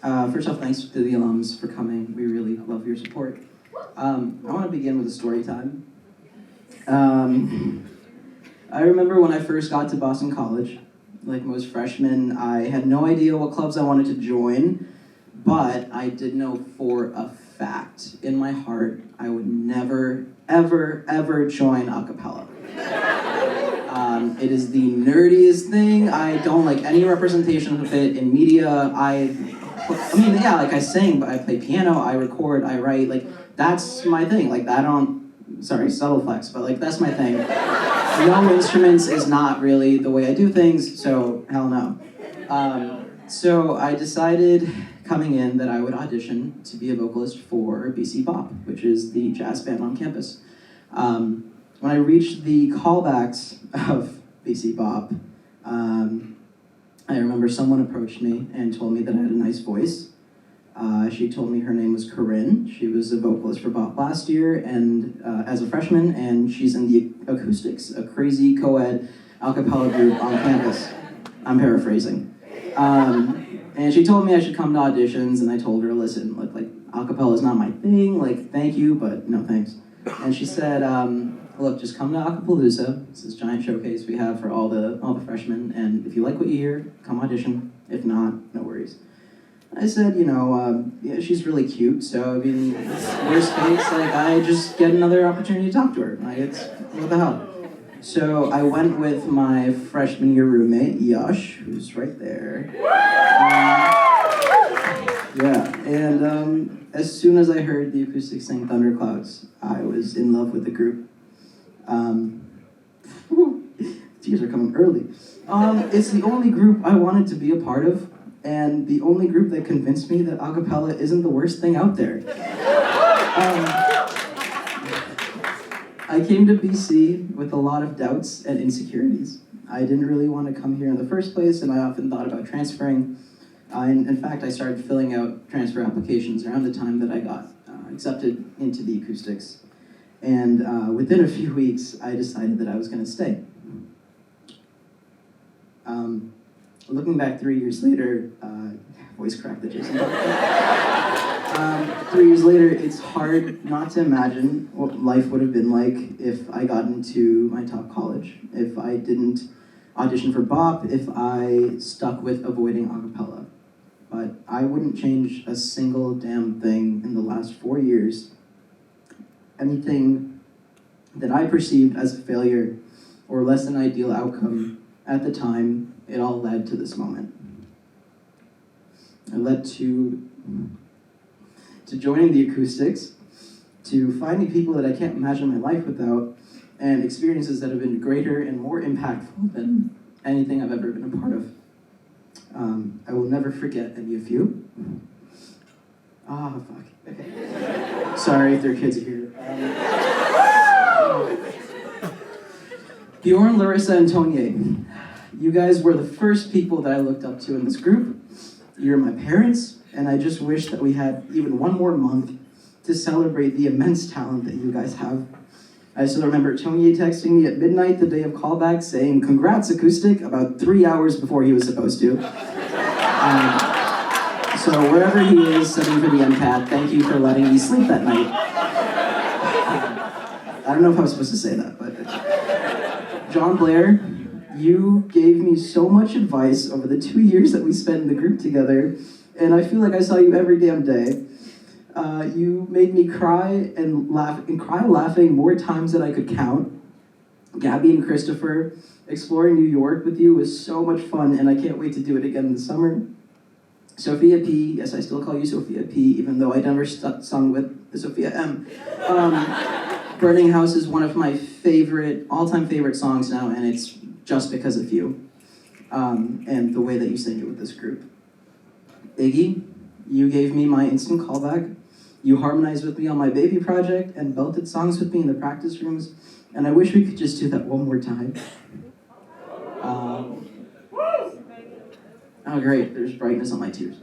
First off, thanks to the alums for coming. We really love your support. I want to begin with a story time. I remember when I first got to Boston College, like most freshmen, I had no idea what clubs I wanted to join, but I did know for a fact, in my heart, I would never, ever, ever join a cappella. It is the nerdiest thing. I don't like any representation of it in media. I mean, yeah, like I sing, but I play piano, I record, I write, like, that's my thing. Like, sorry, subtle flex, but like, that's my thing. No instruments is not really the way I do things, so hell no. So I decided coming in that I would audition to be a vocalist for BC Bop, which is the jazz band on campus. When I reached the callbacks of BC Bop, I remember someone approached me and told me that I had a nice voice. She told me her name was Corinne. She was a vocalist for Bop last year and as a freshman, and she's in the Acoustics, a crazy co-ed a cappella group on campus. I'm paraphrasing. And she told me I should come to auditions, and I told her, listen, like a cappella is not my thing, like, thank you, but no thanks. And she said, look, just come to Acapalooza. It's this giant showcase we have for all the freshmen, and if you like what you hear, come audition. If not, no worries. I said, yeah, she's really cute, so, I mean, worst case, like, I just get another opportunity to talk to her. Like, what the hell? So I went with my freshman year roommate, Yash, who's right there. Yeah, and as soon as I heard the Acoustics sing Thunderclouds, I was in love with the group. Tears are coming early. It's the only group I wanted to be a part of, and the only group that convinced me that a cappella isn't the worst thing out there. I came to BC with a lot of doubts and insecurities. I didn't really want to come here in the first place, and I often thought about transferring. In fact, I started filling out transfer applications around the time that I got accepted into the Acoustics. And within a few weeks, I decided that I was going to stay. Looking back 3 years later, voice crack that Jason. 3 years later, it's hard not to imagine what life would have been like if I got into my top college, if I didn't audition for Bop, if I stuck with avoiding a cappella. But I wouldn't change a single damn thing in the last 4 years. Anything that I perceived as a failure or less than ideal outcome at the time, it all led to this moment. It led to joining the Acoustics, to finding people that I can't imagine my life without, and experiences that have been greater and more impactful than anything I've ever been a part of. I will never forget any of you. Fuck. Okay. Sorry if there are kids here. Bjorn, Larissa, and Tonye. You guys were the first people that I looked up to in this group. You're my parents, and I just wish that we had even one more month to celebrate the immense talent that you guys have. I still remember Tonye texting me at midnight the day of callback saying, "Congrats, Acoustic," about 3 hours before he was supposed to. So wherever he is, studying for the MCAT, thank you for letting me sleep that night. I don't know if I was supposed to say that, but... John Blair, you gave me so much advice over the 2 years that we spent in the group together, and I feel like I saw you every damn day. You made me cry laughing more times than I could count. Gabby and Christopher, exploring New York with you was so much fun, and I can't wait to do it again in the summer. Sophia P, yes, I still call you Sophia P, even though I never sung with the Sophia M. Burning House is one of my all-time favorite songs now, and it's just because of you, and the way that you sing it with this group. Iggy, you gave me my instant callback. You harmonized with me on my baby project and belted songs with me in the practice rooms, and I wish we could just do that one more time. Oh great, there's brightness on my tears.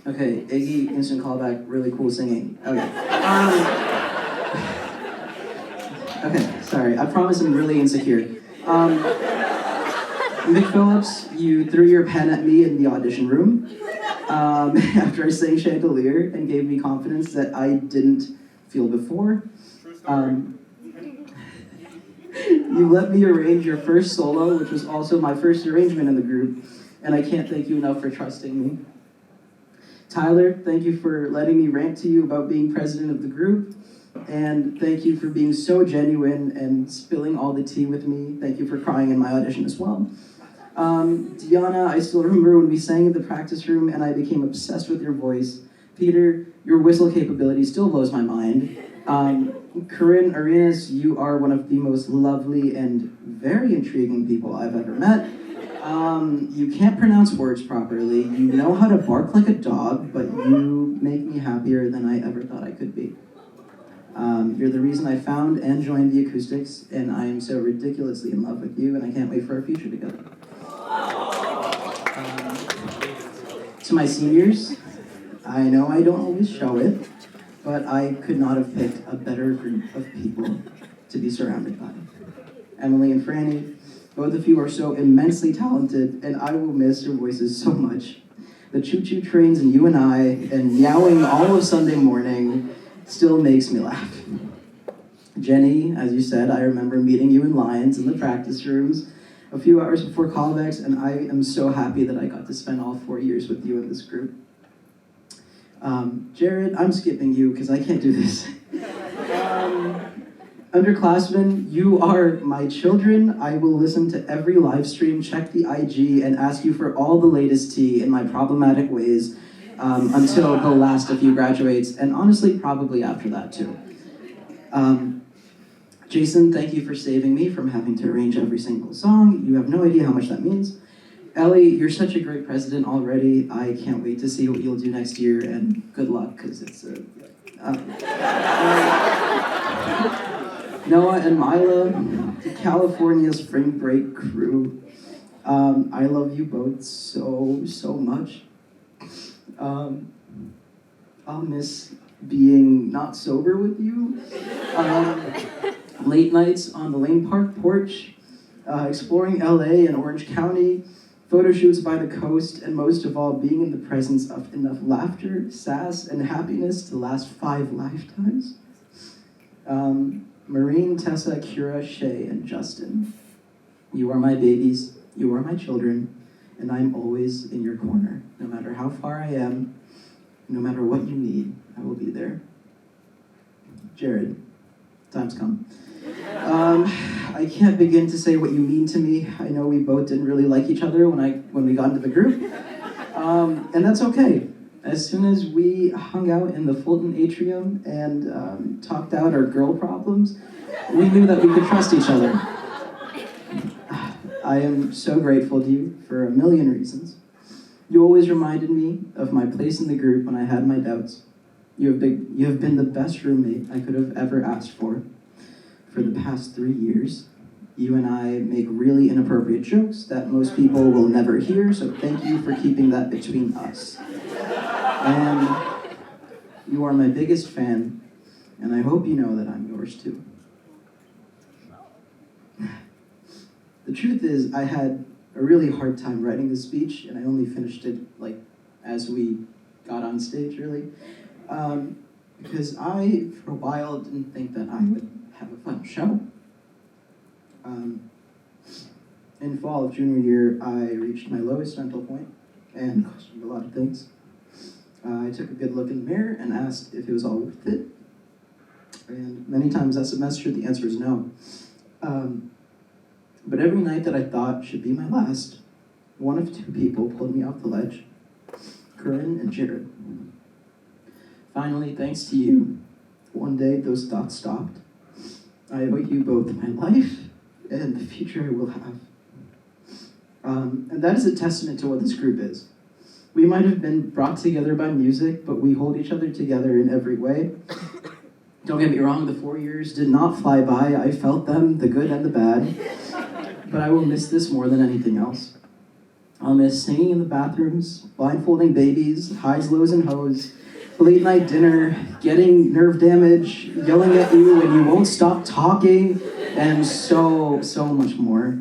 Okay, Iggy, instant callback, really cool singing. Okay. Okay, sorry, I promise I'm really insecure. Mick Phillips, you threw your pen at me in the audition room after I sang Chandelier and gave me confidence that I didn't feel before. You let me arrange your first solo, which was also my first arrangement in the group, and I can't thank you enough for trusting me. Tyler, thank you for letting me rant to you about being president of the group, and thank you for being so genuine and spilling all the tea with me. Thank you for crying in my audition as well. Deanna, I still remember when we sang in the practice room and I became obsessed with your voice. Peter, your whistle capability still blows my mind. Corinne Arenas, you are one of the most lovely and very intriguing people I've ever met. You can't pronounce words properly, you know how to bark like a dog, but you make me happier than I ever thought I could be. You're the reason I found and joined the Acoustics, and I am so ridiculously in love with you, and I can't wait for our future together. To my seniors, I know I don't always show it, but I could not have picked a better group of people to be surrounded by. Emily and Franny, both of you are so immensely talented, and I will miss your voices so much. The choo-choo trains and you and I, and meowing all of Sunday morning, still makes me laugh. Jenny, as you said, I remember meeting you in Lions in the practice rooms a few hours before callbacks, and I am so happy that I got to spend all 4 years with you in this group. Jared, I'm skipping you because I can't do this. Underclassmen, you are my children. I will listen to every live stream, check the IG, and ask you for all the latest tea in my problematic ways until the last of you graduates, and honestly, probably after that too. Jason, thank you for saving me from having to arrange every single song. You have no idea how much that means. Ellie, you're such a great president already. I can't wait to see what you'll do next year, and good luck, because it's Noah and Mila, the California Spring Break crew. I love you both so, so much. I'll miss being not sober with you. Late nights on the Lane Park porch, exploring LA and Orange County, photo shoots by the coast, and most of all, being in the presence of enough laughter, sass, and happiness to last 5 lifetimes. Maureen, Tessa, Kira, Shay, and Justin, you are my babies, you are my children, and I'm always in your corner. No matter how far I am, no matter what you need, I will be there. Jared, time's come. I can't begin to say what you mean to me. I know we both didn't really like each other when we got into the group, and that's okay. As soon as we hung out in the Fulton atrium and talked out our girl problems, we knew that we could trust each other. I am so grateful to you for a million reasons. You always reminded me of my place in the group when I had my doubts. You have been the best roommate I could have ever asked for. For the past 3 years, you and I make really inappropriate jokes that most people will never hear, so thank you for keeping that between us. And you are my biggest fan, and I hope you know that I'm yours too. The truth is, I had a really hard time writing this speech, and I only finished it as we got on stage, really. Because I, for a while, didn't think that I would have a fun show. In fall of junior year, I reached my lowest mental point and questioned a lot of things. I took a good look in the mirror and asked if it was all worth it. And many times that semester, the answer is no. But every night that I thought should be my last, one of 2 people pulled me off the ledge, Corinne and Jared. Finally, thanks to you, one day those thoughts stopped. I owe you both my life and the future I will have. And that is a testament to what this group is. We might have been brought together by music, but we hold each other together in every way. Don't get me wrong, the 4 years did not fly by. I felt them, the good and the bad. But I will miss this more than anything else. I'll miss singing in the bathrooms, blindfolding babies, highs, lows, and hoes, late night dinner, getting nerve damage, yelling at you when you won't stop talking, and so, so much more.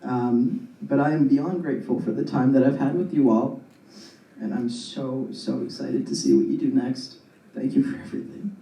But I am beyond grateful for the time that I've had with you all, and I'm so, so excited to see what you do next. Thank you for everything.